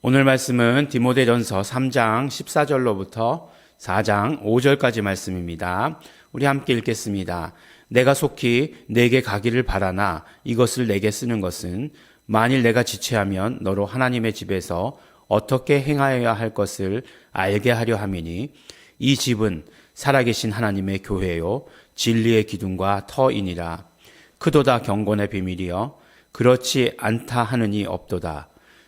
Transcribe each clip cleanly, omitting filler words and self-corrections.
오늘 말씀은 디모데전서 3장 14절로부터 4장 5절까지 말씀입니다. 우리 함께 읽겠습니다. 내가 속히 내게 가기를 바라나 이것을 내게 쓰는 것은 만일 내가 지체하면 너로 하나님의 집에서 어떻게 행하여야 할 것을 알게 하려 함이니 이 집은 살아계신 하나님의 교회요 진리의 기둥과 터이니라. 크도다 경건의 비밀이여 그렇지 않다 하느니 없도다.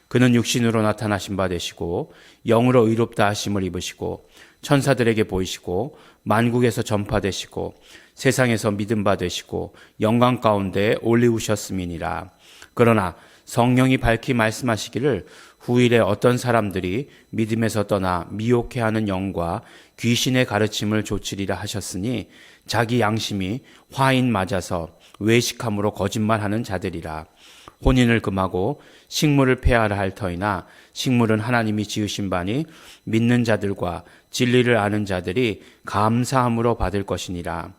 그는 육신으로 나타나신 바 되시고 영으로 의롭다 하심을 입으시고 천사들에게 보이시고 만국에서 전파되시고 세상에서 믿음 바 되시고 영광 가운데 올리우셨음이니라. 그러나 성령이 밝히 말씀하시기를 후일에 어떤 사람들이 믿음에서 떠나 미혹해하는 영과 귀신의 가르침을 조치리라 하셨으니 자기 양심이 화인 맞아서 외식함으로 거짓말하는 자들이라. 혼인을 금하고 식물을 폐하라 할 터이나 식물은 하나님이 지으신 바니 믿는 자들과 진리를 아는 자들이 감사함으로 받을 것이니라.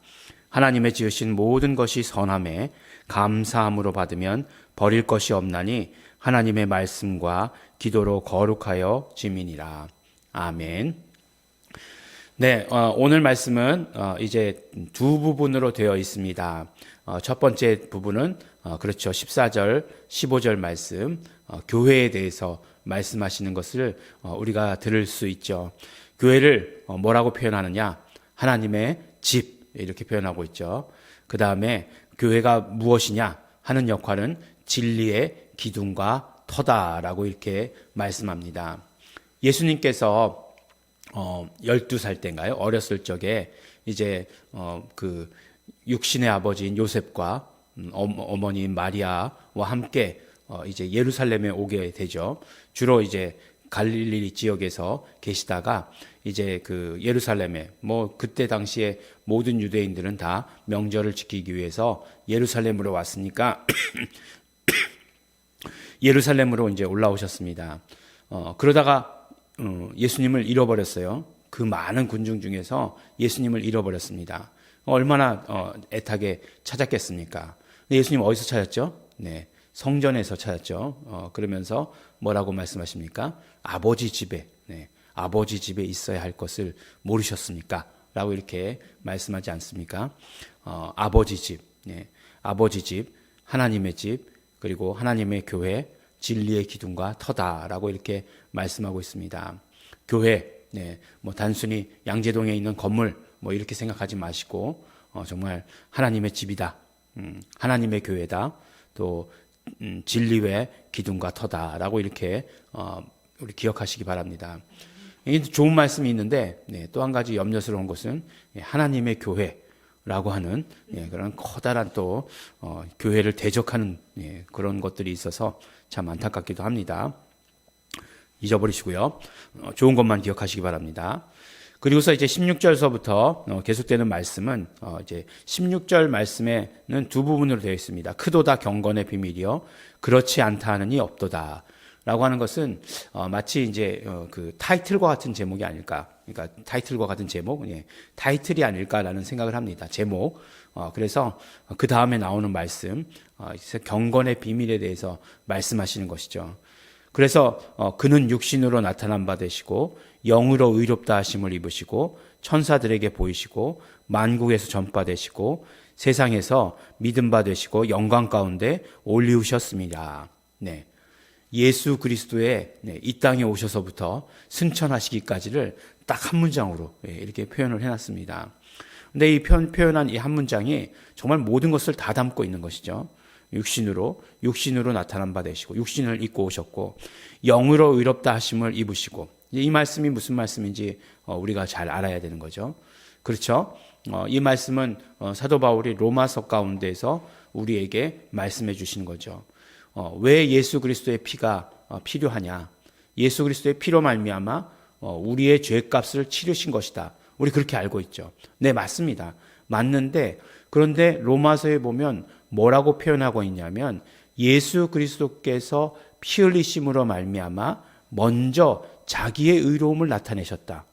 하나님의 지으신 모든 것이 선함에 감사함으로 받으면 버릴 것이 없나니 하나님의 말씀과 기도로 거룩하여 짐이니라. 아멘. 네, 오늘 말씀은 이제 두 부분으로 되어 있습니다. 첫 번째 부분은 그렇죠. 14절, 15절 말씀, 교회에 대해서 말씀하시는 것을 우리가 들을 수 있죠. 교회를 뭐라고 표현하느냐? 하나님의 집 이렇게 표현하고 있죠. 그 다음에 교회가 무엇이냐 하는 역할은 진리의 기둥과 터다라고 이렇게 말씀합니다. 예수님께서 12살 때인가요? 어렸을 적에 이제 그 육신의 아버지인 요셉과 어머니인 마리아와 함께 이제 예루살렘에 오게 되죠. 주로 이제 갈릴리 지역에서 계시다가 이제 그 예루살렘에 그때 당시에 모든 유대인들은 다 명절을 지키기 위해서 예루살렘으로 왔으니까 예루살렘으로 이제 올라오셨습니다. 그러다가 예수님을 잃어버렸어요. 그 많은 군중 중에서 예수님을 잃어버렸습니다. 얼마나 애타게 찾았겠습니까? 예수님 어디서 찾았죠? 네, 성전에서 찾았죠. 그러면서 뭐라고 말씀하십니까? 아버지 집에, 아버지 집에 있어야 할 것을 모르셨습니까? 라고 이렇게 말씀하지 않습니까? 아버지 집, 아버지 집, 하나님의 집, 그리고 하나님의 교회, 진리의 기둥과 터다라고 이렇게 말씀하고 있습니다. 교회, 단순히 양재동에 있는 건물, 이렇게 생각하지 마시고, 정말 하나님의 집이다. 하나님의 교회다. 또, 진리의 기둥과 터다라고 이렇게, 우리 기억하시기 바랍니다. 이게 좋은 말씀이 있는데, 또 한 가지 염려스러운 것은 하나님의 교회라고 하는 그런 커다란 또, 교회를 대적하는 그런 것들이 있어서 참 안타깝기도 합니다. 잊어버리시고요. 좋은 것만 기억하시기 바랍니다. 그리고서 이제 16절서부터 계속되는 말씀은 이제 16절 말씀에는 두 부분으로 되어 있습니다. 크도다 경건의 비밀이요 그렇지 않다 하느니 없도다. 라고 하는 것은 마치 이제 그 타이틀과 같은 제목이 아닐까. 그러니까 타이틀과 같은 제목, 타이틀이 아닐까라는 생각을 합니다. 제목. 그래서 그 다음에 나오는 말씀, 경건의 비밀에 대해서 말씀하시는 것이죠. 그래서 그는 육신으로 나타난 바 되시고 영으로 의롭다 하심을 입으시고 천사들에게 보이시고 만국에서 전파되시고 세상에서 믿음 바 되시고 영광 가운데 올리우셨습니다. 네. 예수 그리스도의 이 땅에 오셔서부터 승천하시기까지를 딱 한 문장으로 이렇게 표현을 해놨습니다. 근데 이 표현한 이 한 문장이 정말 모든 것을 다 담고 있는 것이죠. 육신으로 나타난 바 되시고 육신을 입고 오셨고 영으로 의롭다 하심을 입으시고 이 말씀이 무슨 말씀인지 우리가 잘 알아야 되는 거죠. 그렇죠? 이 말씀은 사도 바울이 로마서 가운데서 우리에게 말씀해 주시는 거죠. 왜 예수 그리스도의 피가 필요하냐? 예수 그리스도의 피로 말미암아 우리의 죄값을 치르신 것이다. 우리 그렇게 알고 있죠. 네, 맞습니다. 맞는데 그런데 로마서에 보면 뭐라고 표현하고 있냐면 예수 그리스도께서 피 흘리심으로 말미암아 먼저 자기의 의로움을 나타내셨다.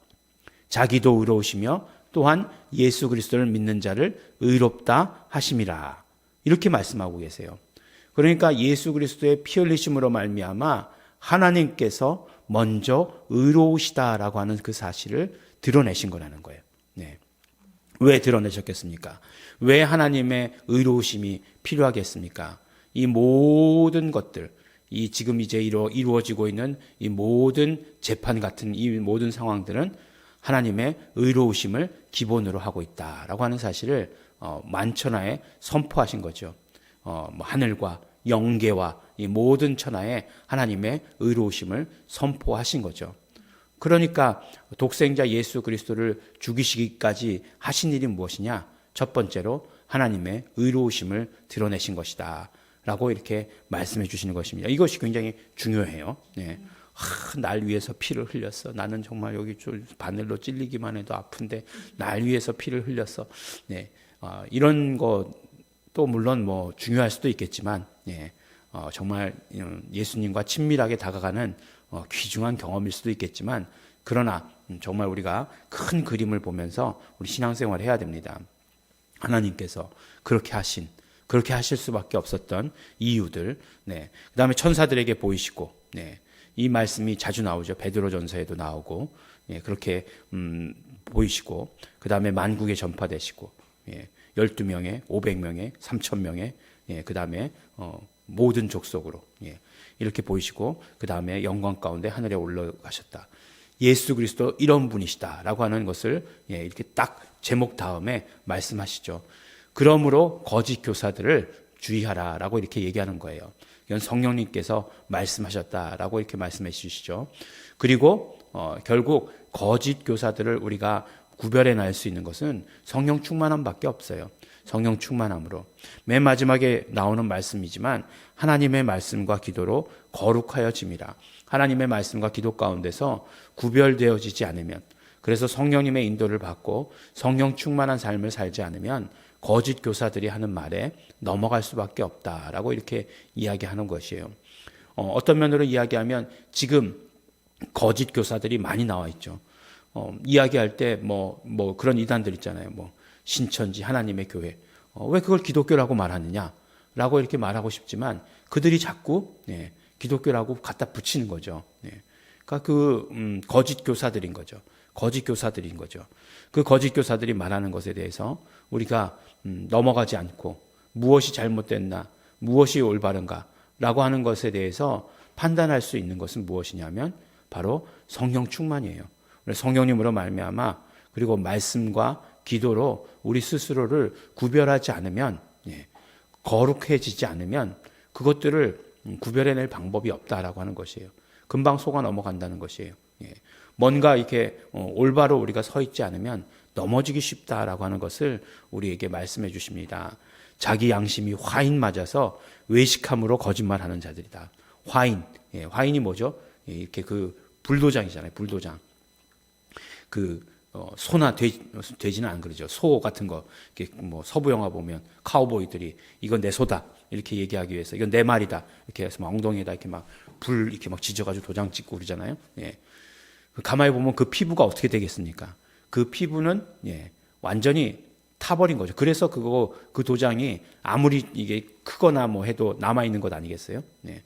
자기도 의로우시며 또한 예수 그리스도를 믿는 자를 의롭다 하심이라. 이렇게 말씀하고 계세요. 그러니까 예수 그리스도의 피 흘리심으로 말미암아 하나님께서 먼저 의로우시다라고 하는 그 사실을 드러내신 거라는 거예요. 네. 왜 드러내셨겠습니까? 왜 하나님의 의로우심이 필요하겠습니까? 이 모든 것들, 이 지금 이제 이루어지고 있는 이 모든 재판 같은 이 모든 상황들은 하나님의 의로우심을 기본으로 하고 있다라고 하는 사실을 만천하에 선포하신 거죠. 하늘과 영계와 이 모든 천하에 하나님의 의로우심을 선포하신 거죠. 그러니까 독생자 예수 그리스도를 죽이시기까지 하신 일이 무엇이냐? 첫 번째로 하나님의 의로우심을 드러내신 것이다 라고 이렇게 말씀해 주시는 것입니다. 이것이 굉장히 중요해요. 네. 날 위해서 피를 흘렸어. 나는 정말 여기 바늘로 찔리기만 해도 아픈데 날 위해서 피를 흘렸어. 네. 이런 것도 물론 뭐 중요할 수도 있겠지만, 네. 정말 예수님과 친밀하게 다가가는 귀중한 경험일 수도 있겠지만, 그러나 정말 우리가 큰 그림을 보면서 우리 신앙생활을 해야 됩니다. 하나님께서 그렇게 하실 수밖에 없었던 이유들, 네. 그 다음에 천사들에게 보이시고, 네. 이 말씀이 자주 나오죠. 베드로전서에도 나오고, 예, 그렇게 보이시고, 그 다음에 만국에 전파되시고, 예, 12명에 500명에 3000명에, 예, 그 다음에 모든 족속으로, 예, 이렇게 보이시고, 그 다음에 영광 가운데 하늘에 올라가셨다. 예수 그리스도 이런 분이시다라고 하는 것을, 예, 이렇게 딱 제목 다음에 말씀하시죠. 그러므로 거짓 교사들을 주의하라라고 이렇게 얘기하는 거예요. 이건 성령님께서 말씀하셨다라고 이렇게 말씀해 주시죠. 그리고 결국 거짓 교사들을 우리가 구별해 낼 수 있는 것은 성령 충만함밖에 없어요. 성령 충만함으로. 맨 마지막에 나오는 말씀이지만 하나님의 말씀과 기도로 거룩하여짐이라. 하나님의 말씀과 기도 가운데서 구별되어지지 않으면, 그래서 성령님의 인도를 받고 성령 충만한 삶을 살지 않으면 거짓 교사들이 하는 말에 넘어갈 수밖에 없다라고 이렇게 이야기하는 것이에요. 어떤 면으로 이야기하면 지금 거짓 교사들이 많이 나와 있죠. 이야기할 때 뭐 그런 이단들 있잖아요. 뭐 신천지 하나님의 교회. 왜 그걸 기독교라고 말하느냐라고 이렇게 말하고 싶지만 그들이 자꾸, 네, 기독교라고 갖다 붙이는 거죠. 네. 그러니까 거짓 교사들인 거죠. 거짓 교사들인 거죠. 그 거짓 교사들이 말하는 것에 대해서 우리가 넘어가지 않고 무엇이 잘못됐나, 무엇이 올바른가 라고 하는 것에 대해서 판단할 수 있는 것은 무엇이냐면 바로 성령 충만이에요. 성령님으로 말미암아 그리고 말씀과 기도로 우리 스스로를 구별하지 않으면, 예, 거룩해지지 않으면 그것들을 구별해낼 방법이 없다라고 하는 것이에요. 금방 속아 넘어간다는 것이에요. 예. 뭔가 이렇게 올바로 우리가 서 있지 않으면 넘어지기 쉽다라고 하는 것을 우리에게 말씀해 주십니다. 자기 양심이 화인 맞아서 외식함으로 거짓말하는 자들이다. 화인, 예, 화인이 뭐죠? 예, 이렇게 불도장이잖아요. 불도장. 소나 돼지는 안 그러죠. 소 같은 거, 이렇게 뭐 서부 영화 보면 카우보이들이 이건 내 소다 이렇게 얘기하기 위해서, 이건 내 말이다 이렇게 해서 막 엉덩이에다 이렇게 막 불 이렇게 막 지져가지고 도장 찍고 그러잖아요. 예. 가만히 보면 그 피부가 어떻게 되겠습니까? 그 피부는, 예, 완전히 타버린 거죠. 그래서 그 도장이 아무리 이게 크거나 뭐 해도 남아 있는 것 아니겠어요? 예.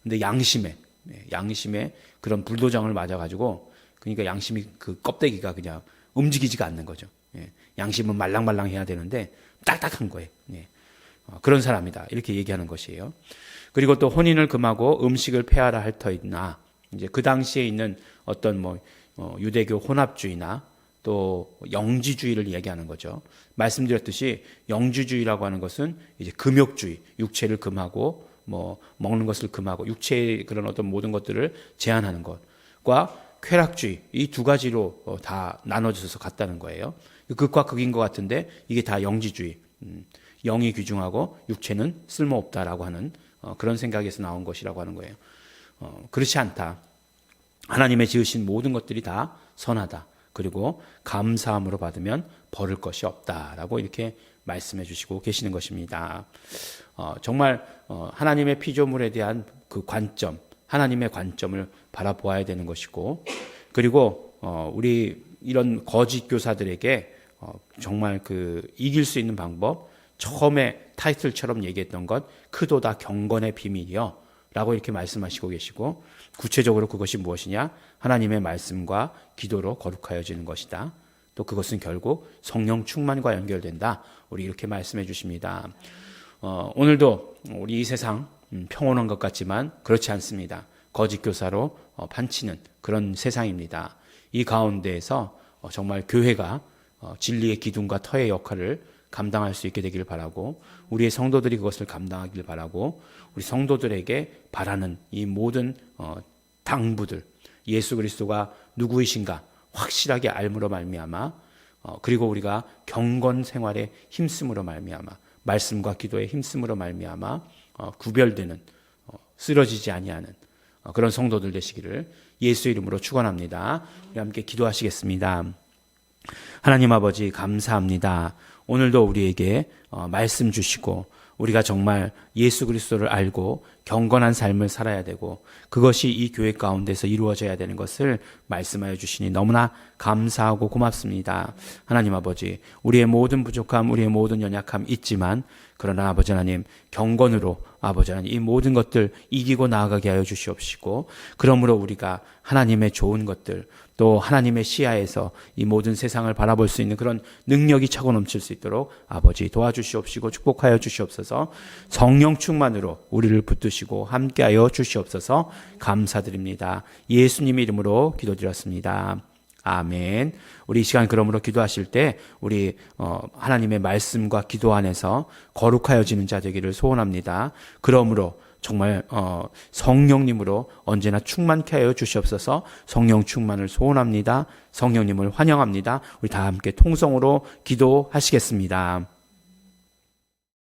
근데 양심에 그런 불도장을 맞아가지고, 그러니까 양심이 그 껍데기가 그냥 움직이지가 않는 거죠. 예. 양심은 말랑말랑해야 되는데 딱딱한 거예요. 예. 그런 사람이다 이렇게 얘기하는 것이에요. 그리고 또 혼인을 금하고 음식을 폐하라 할 터이나, 이제 그 당시에 있는 어떤 유대교 혼합주의나 또 영지주의를 얘기하는 거죠. 말씀드렸듯이 영지주의라고 하는 것은 이제 금욕주의, 육체를 금하고 뭐 먹는 것을 금하고 육체의 그런 어떤 모든 것들을 제한하는 것과 쾌락주의, 이 두 가지로 다 나눠져서 갔다는 거예요. 극과 극인 것 같은데 이게 다 영지주의, 영이 귀중하고 육체는 쓸모없다라고 하는 그런 생각에서 나온 것이라고 하는 거예요. 그렇지 않다. 하나님의 지으신 모든 것들이 다 선하다. 그리고 감사함으로 받으면 버릴 것이 없다라고 이렇게 말씀해 주시고 계시는 것입니다. 정말 하나님의 피조물에 대한 그 관점, 하나님의 관점을 바라보아야 되는 것이고, 그리고 우리 이런 거짓 교사들에게 정말 이길 수 있는 방법, 처음에 타이틀처럼 얘기했던 것, 크도다 경건의 비밀이요, 라고 이렇게 말씀하시고 계시고, 구체적으로 그것이 무엇이냐? 하나님의 말씀과 기도로 거룩하여지는 것이다. 또 그것은 결국 성령 충만과 연결된다. 우리 이렇게 말씀해 주십니다. 오늘도 우리 이 세상 평온한 것 같지만 그렇지 않습니다. 거짓 교사로 판치는 그런 세상입니다. 이 가운데에서 정말 교회가 진리의 기둥과 터의 역할을 감당할 수 있게 되길 바라고, 우리의 성도들이 그것을 감당하길 바라고, 우리 성도들에게 바라는 이 모든 당부들, 예수 그리스도가 누구이신가 확실하게 알므로 말미암아, 그리고 우리가 경건 생활에 힘쓰므로 말미암아, 말씀과 기도에 힘쓰므로 말미암아 구별되는, 쓰러지지 아니하는 그런 성도들 되시기를 예수 이름으로 축원합니다. 우리 함께 기도하시겠습니다. 하나님 아버지 감사합니다. 오늘도 우리에게 말씀 주시고, 우리가 정말 예수 그리스도를 알고 경건한 삶을 살아야 되고, 그것이 이 교회 가운데서 이루어져야 되는 것을 말씀하여 주시니 너무나 감사하고 고맙습니다. 하나님 아버지, 우리의 모든 부족함, 우리의 모든 연약함 있지만, 그러나 아버지 하나님, 경건으로 아버지 하나님 이 모든 것들 이기고 나아가게 하여 주시옵시고, 그러므로 우리가 하나님의 좋은 것들, 또 하나님의 시야에서 이 모든 세상을 바라볼 수 있는 그런 능력이 차고 넘칠 수 있도록 아버지 도와주시옵시고 축복하여 주시옵소서. 성령 충만으로 우리를 붙드시고 함께하여 주시옵소서. 감사드립니다. 예수님 이름으로 기도드렸습니다. 아멘. 우리 이 시간 그러므로 기도하실 때 우리 하나님의 말씀과 기도 안에서 거룩하여지는 자 되기를 소원합니다. 그러므로 정말 성령님으로 언제나 충만케 하여 주시옵소서. 성령 충만을 소원합니다. 성령님을 환영합니다. 우리 다 함께 통성으로 기도하시겠습니다.